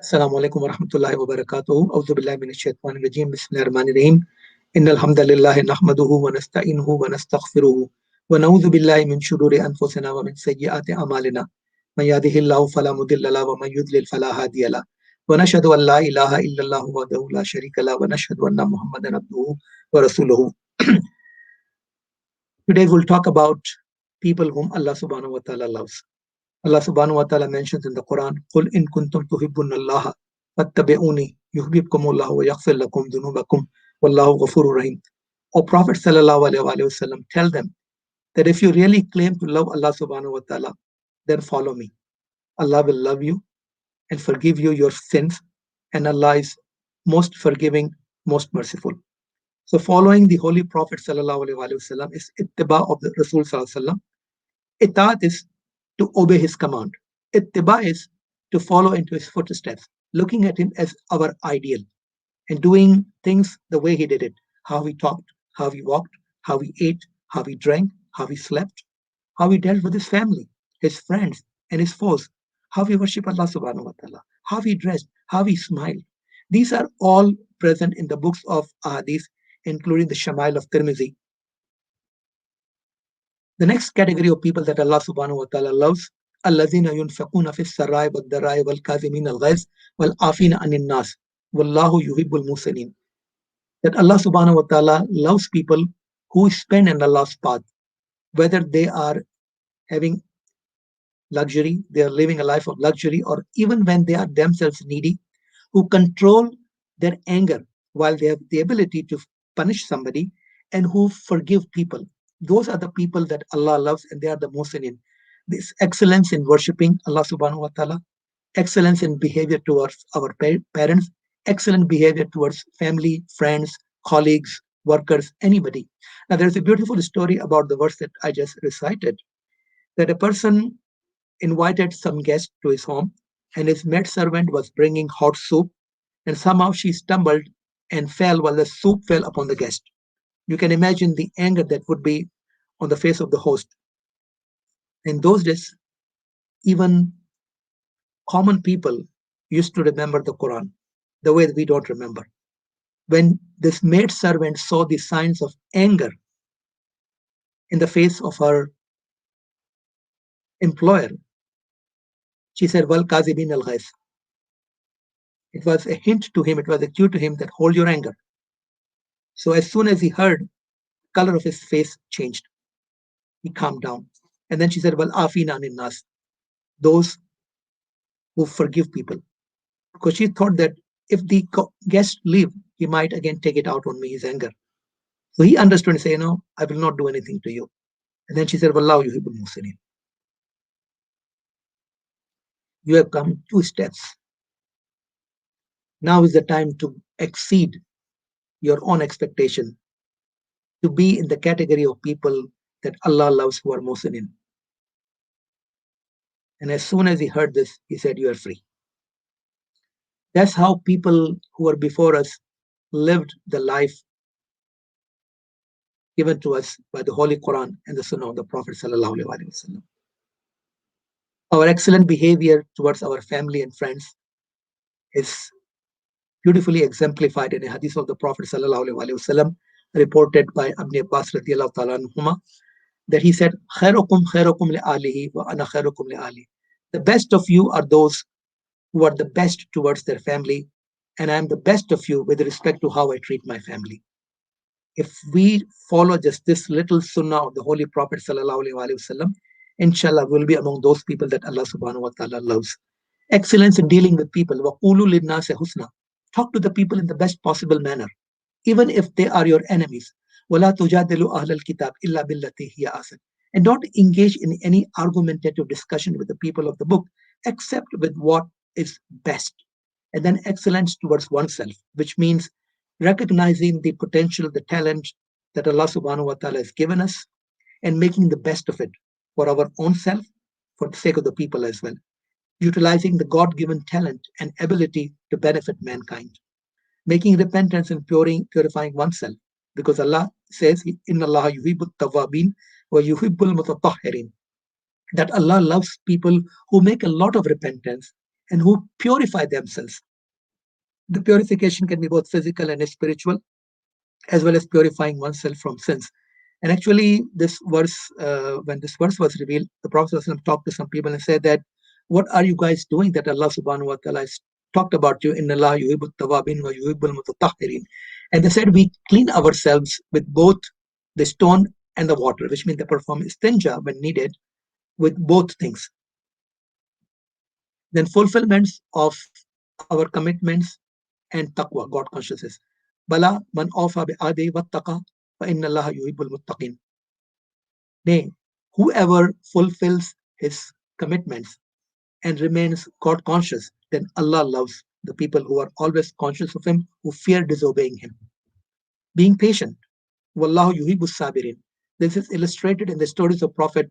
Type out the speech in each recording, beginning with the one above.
السلام عليكم ورحمة الله وبركاته. أعوذ بالله من الشيطان الرجيم. بسم الله الرحمن الرحيم. إن الحمد لله نحمده ونستعينه ونستغفره ونعوذ بالله من شرور أنفسنا ومن سيئات أعمالنا. من يهده الله فلا مضل له ومن يضلل فلا هادي له. ونشهد أن لا إله إلا الله وحده لا شريك له ونشهد أن محمدا عبده ورسوله. Today we'll talk about people whom Allah subhanahu wa ta'ala loves. Allah subhanahu wa ta'ala mentions in the Quran, قُلْ إِن كُنْتُمْ تُحِبُّونَ اللَّهَ فَاتَّبِعُونِي يُحْبِبْكُمُ اللَّهُ وَيَغْفِرْ لَكُمْ ذُنُوبَكُمْ وَاللَّهُ غَفُورٌ رَحِيمٌ. O Prophet sallallahu alaihi wasallam, tell them that if you really claim to love Allah subhanahu wa ta'ala, then follow me. Allah will love you and forgive you your sins, and Allah is most forgiving, most merciful. So following the Holy Prophet sallallahu alaihi wasallam is ittiba of the Rasul sallallahu alaihi wasallam. Itaat is to obey his command. Ittiba is to follow into his footsteps, looking at him as our ideal and doing things the way he did it, how he talked, how he walked, how he ate, how he drank, how he slept, how he dealt with his family, his friends, and his foes, how he worshiped Allah subhanahu wa ta'ala, how he dressed, how he smiled. These are all present in the books of Ahadith, including the Shamail of Tirmizi. The next category of people that Allah subhanahu wa ta'ala loves, الَّذِينَ يُنْفِقُونَ فِي السَّرَّاءِ وَالضَّرَّاءِ وَالْكَاظِمِينَ الْغَيْظَ وَالْعَافِينَ عَنِ النَّاسِ وَاللَّهُ يُحِبُّ الْمُحْسِنِينَ. That Allah subhanahu wa ta'ala loves people who spend in Allah's path, whether they are having luxury, they are living a life of luxury, or even when they are themselves needy, who control their anger while they have the ability to punish somebody, and who forgive people. Those are the people that Allah loves, and they are the muhsinin. This excellence in worshipping Allah subhanahu wa ta'ala, excellence in behavior towards our parents, excellent behavior towards family, friends, colleagues, workers, anybody. Now, there's a beautiful story about the verse that I just recited, that a person invited some guest to his home, and his maid servant was bringing hot soup, and somehow she stumbled and fell while the soup fell upon the guest. You can imagine the anger that would be on the face of the host. In those days, even common people used to remember the Quran the way we don't remember. When this maid servant saw the signs of anger in the face of her employer, she said, Wal Kazibin al Ghais. It was a hint to him, it was a cue to him that hold your anger. So as soon as he heard, color of his face changed. He calmed down. And then she said, Well, afina anin nas, those who forgive people. Because she thought that if the guest leave, he might again take it out on me, his anger. So he understood and said, No, I will not do anything to you. And then she said, Wallahu yuhibbul muhsinin. You have come 2 steps. Now is the time to exceed your own expectation, to be in the category of people that Allah loves who are muhsinin. And as soon as he heard this, he said, You are free. That's how people who were before us lived the life given to us by the Holy Quran and the Sunnah of the Prophet sallallahu alaihi wasallam. Our excellent behavior towards our family and friends is beautifully exemplified in a hadith of the Prophet sallallahu alaihi wasallam, reported by Ibn Abbas radiyallahu ta'ala anhuma, that he said, "Khairukum khairukum li alihi wa ana khairukum li ali." The best of you are those who are the best towards their family, and I am the best of you with respect to how I treat my family. If we follow just this little sunnah of the Holy Prophet sallallahu alaihi wasallam, inshallah, we'll be among those people that Allah subhanahu wa ta'ala loves. Excellence in dealing with people. وَقُولُوا لِلنَّاسِ حُسْنًا. Talk to the people in the best possible manner, even if they are your enemies. وَلَا تُجَادِلُوا أَهْلَ الْكِتَابِ إِلَّا بِالَّتِي هِيَ أَحْسَنُ. And don't engage in any argumentative discussion with the people of the book, except with what is best. And then excellence towards oneself, which means recognizing the potential, the talent that Allah subhanahu wa ta'ala has given us, and making the best of it for our own self, for the sake of the people as well. Utilizing the God-given talent and ability to benefit mankind. Making repentance and purifying oneself. Because Allah says, Inna Allah yuhibbut tawabin wa yuhibbul mutatahhirin. That Allah loves people who make a lot of repentance and who purify themselves. The purification can be both physical and spiritual, as well as purifying oneself from sins. And actually, this verse, when this verse was revealed, the Prophet ﷺ talked to some people and said that, what are you guys doing that Allah subhanahu wa ta'ala has talked about you? Inna Allah yuhibbut tawabin wa yuhibbul mutatahhirin. And they said, we clean ourselves with both the stone and the water, which means they perform istinja when needed with both things. Then fulfillments of our commitments and taqwa, God consciousness. Bala man awfa bi'adi wattaqa fa inna Allah yuhibbul muttaqin. Nay, whoever fulfills his commitments and remains God conscious, then Allah loves the people who are always conscious of Him, who fear disobeying Him. Being patient. Wallahu yuhibbus sabirin. This is illustrated in the stories of Prophet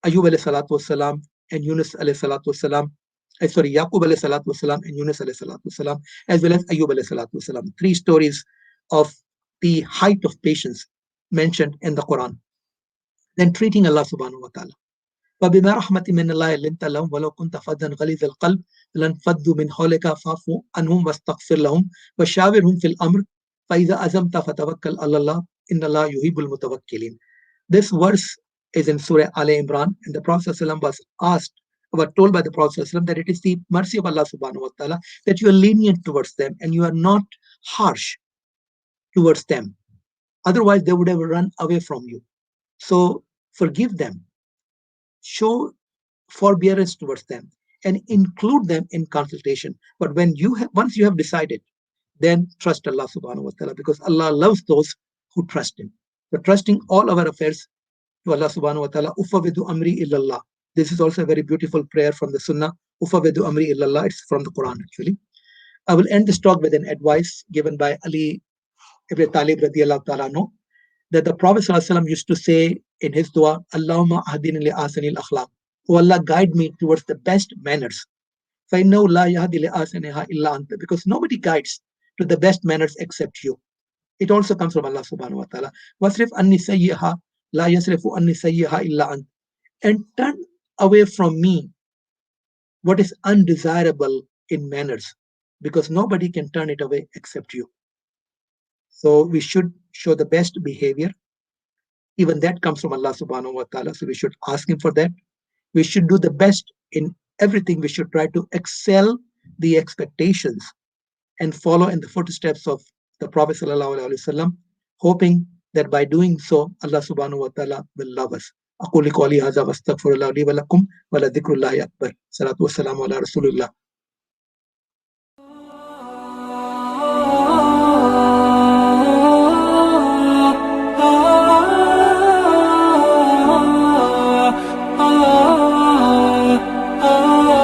Ayub alayhi salatu wasalam and Yunus alayhi salatu wasalam. Yaqub alayhi salatu wasalam and Yunus alayhi salatu wasalam, as well as Ayub alayhi salatu wasalam. Three stories of the height of patience mentioned in the Quran. Then treating Allah subhanahu wa ta'ala. فبما رحمة من الله لنت لهم ولو كنت فظا غليظ القلب لانفضوا من حولك فاعف عنهم واستغفر لهم وشاورهم في الأمر فإذا عزمت فتوكل على الله إن الله يحب المتوكلين. This verse is in Surah Al Imran, and the Prophet ﷺ was told by the Prophet ﷺ that it is the mercy of Allah subhanahu wa ta'ala that you are lenient towards them and you are not harsh towards them. Otherwise, they would have run away from you. So forgive them, show forbearance towards them, and include them in consultation. But when once you have decided, then trust Allah subhanahu wa ta'ala, because Allah loves those who trust Him. So trusting all our affairs to Allah subhanahu wa ta'ala. Ufawidu amri illallah. This is also a very beautiful prayer from the Sunnah. Ufawidu amri illallah. It's from the Quran actually. I will end this talk with an advice given by Ali ibn Talib radiallahu ta'ala anhu, that the Prophet ﷺ used to say in his dua, Allahumma ahdini li ahsanil akhlaq. Oh Allah, guide me towards the best manners. فَإِنَّهُ لَا يَهْدِي لِأَحْسَنِهَا إِلَّا أَنْتَ. Because nobody guides to the best manners except you. It also comes from Allah subhanahu wa ta'ala. وَاسْرِفْ أَنِّي سَيِّئَهَا لَا يَسْرِفُ أَنِّي سَيِّئَهَا إِلَّا أَنْتَ. And turn away from me what is undesirable in manners, because nobody can turn it away except you. So we should show the best behavior. Even that comes from Allah subhanahu wa ta'ala. So we should ask Him for that. We should do the best in everything. We should try to excel the expectations and follow in the footsteps of the Prophet sallallahu alaihi wasallam, hoping that by doing so, Allah subhanahu wa ta'ala will love us. أقول قولي هذا واستغفر الله لي ولكم ولذكر الله أكبر. صلاة والسلام على رسول الله.